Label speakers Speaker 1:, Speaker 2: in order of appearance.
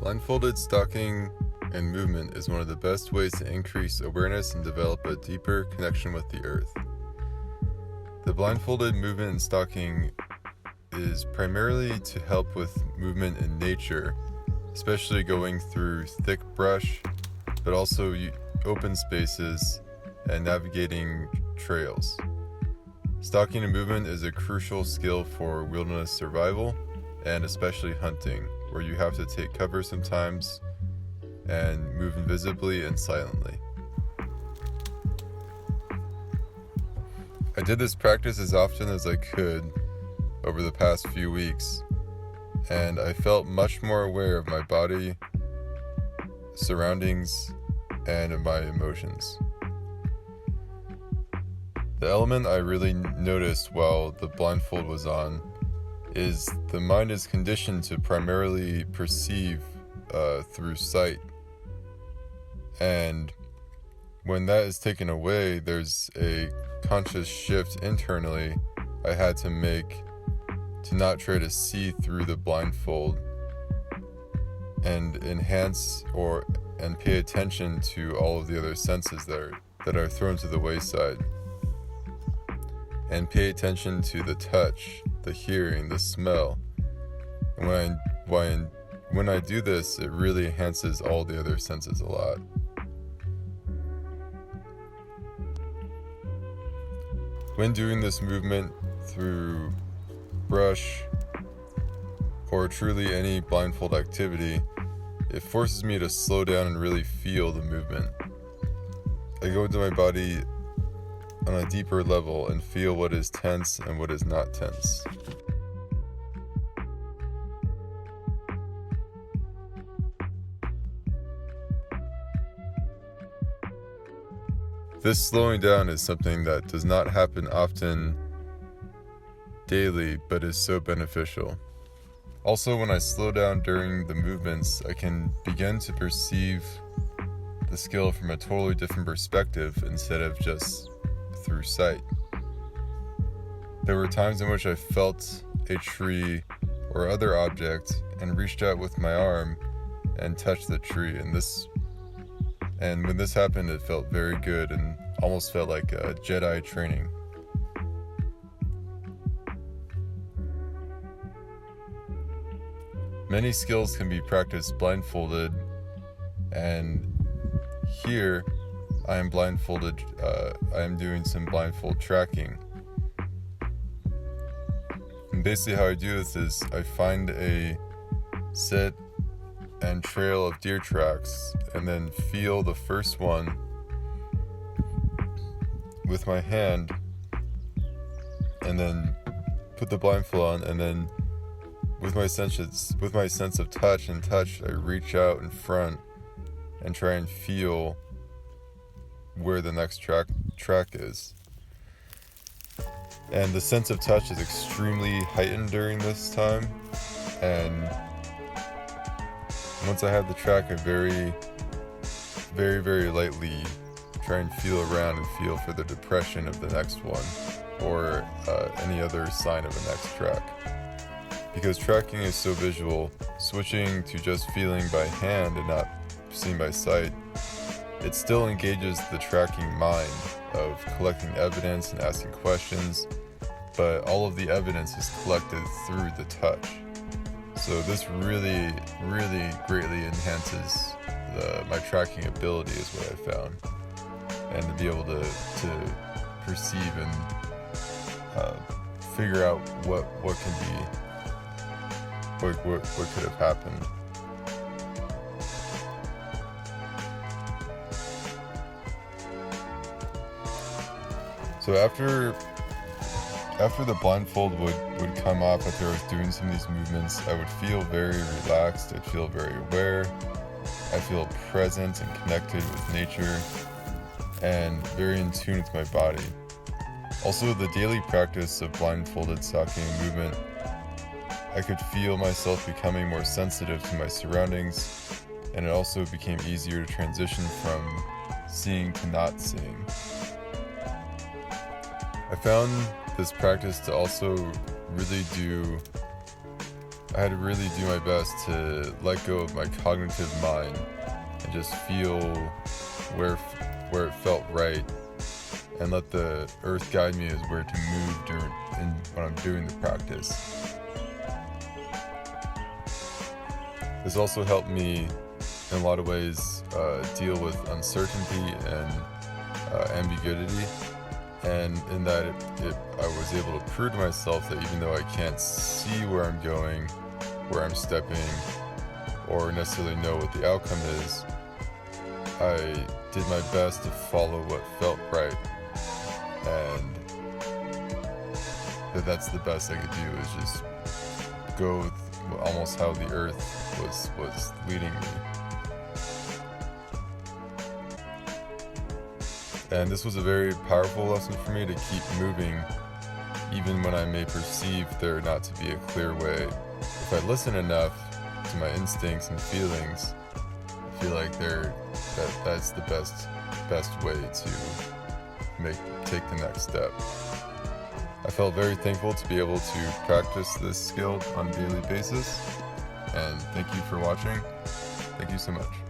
Speaker 1: Blindfolded stalking and movement is one of the best ways to increase awareness and develop a deeper connection with the earth. The blindfolded movement and stalking is primarily to help with movement in nature, especially going through thick brush, but also open spaces and navigating trails. Stalking and movement is a crucial skill for wilderness survival and especially hunting, where you have to take cover sometimes and move invisibly and silently. I did this practice as often as I could over the past few weeks, and I felt much more aware of my body, surroundings, and of my emotions. The element I really noticed while the blindfold was on is the mind is conditioned to primarily perceive through sight. And when that is taken away, there's a conscious shift internally I had to make to not try to see through the blindfold and enhance and pay attention to all of the other senses that are thrown to the wayside. And pay attention to the touch, the hearing, the smell. And when I do this, it really enhances all the other senses a lot. When doing this movement through brush or truly any blindfold activity, it forces me to slow down and really feel the movement. I go into my body on a deeper level and feel what is tense and what is not tense. This slowing down is something that does not happen often daily, but is so beneficial. Also, when I slow down during the movements, I can begin to perceive the skill from a totally different perspective instead of just through sight. There were times in which I felt a tree or other object and reached out with my arm and touched the tree, and when this happened, it felt very good and almost felt like a Jedi training. Many skills can be practiced blindfolded, and here I am blindfolded. I am doing some blindfold tracking. And basically how I do this is I find a set and trail of deer tracks and then feel the first one with my hand and then put the blindfold on, and then with my sense of touch, I reach out in front and try and feel where the next track is. And the sense of touch is extremely heightened during this time, and once I have the track, I very, very, very lightly try and feel around and feel for the depression of the next one or any other sign of the next track. Because tracking is so visual, switching to just feeling by hand and not seeing by sight, it still engages the tracking mind of collecting evidence and asking questions, but all of the evidence is collected through the touch. So this really, really greatly enhances my tracking ability is what I found. And to be able to perceive and figure out what could have happened. So after the blindfold would come off, after I was doing some of these movements, I would feel very relaxed. I'd feel very aware. I feel present and connected with nature and very in tune with my body. Also, the daily practice of blindfolded stalking and movement, I could feel myself becoming more sensitive to my surroundings, and it also became easier to transition from seeing to not seeing. I found this practice to also really do I had to really do my best to let go of my cognitive mind and just feel where it felt right, and let the earth guide me as where to move when I'm doing the practice. This also helped me in a lot of ways deal with uncertainty and ambiguity, and in that I was able to prove to myself that even though I can't see where I'm going, where I'm stepping, or necessarily know what the outcome is, I did my best to follow what felt right, and that's the best I could do, is just go with almost how the earth was leading me. And this was a very powerful lesson for me to keep moving, even when I may perceive there not to be a clear way. If I listen enough to my instincts and feelings, I feel like that's the best way to take the next step. I felt very thankful to be able to practice this skill on a daily basis, and thank you for watching. Thank you so much.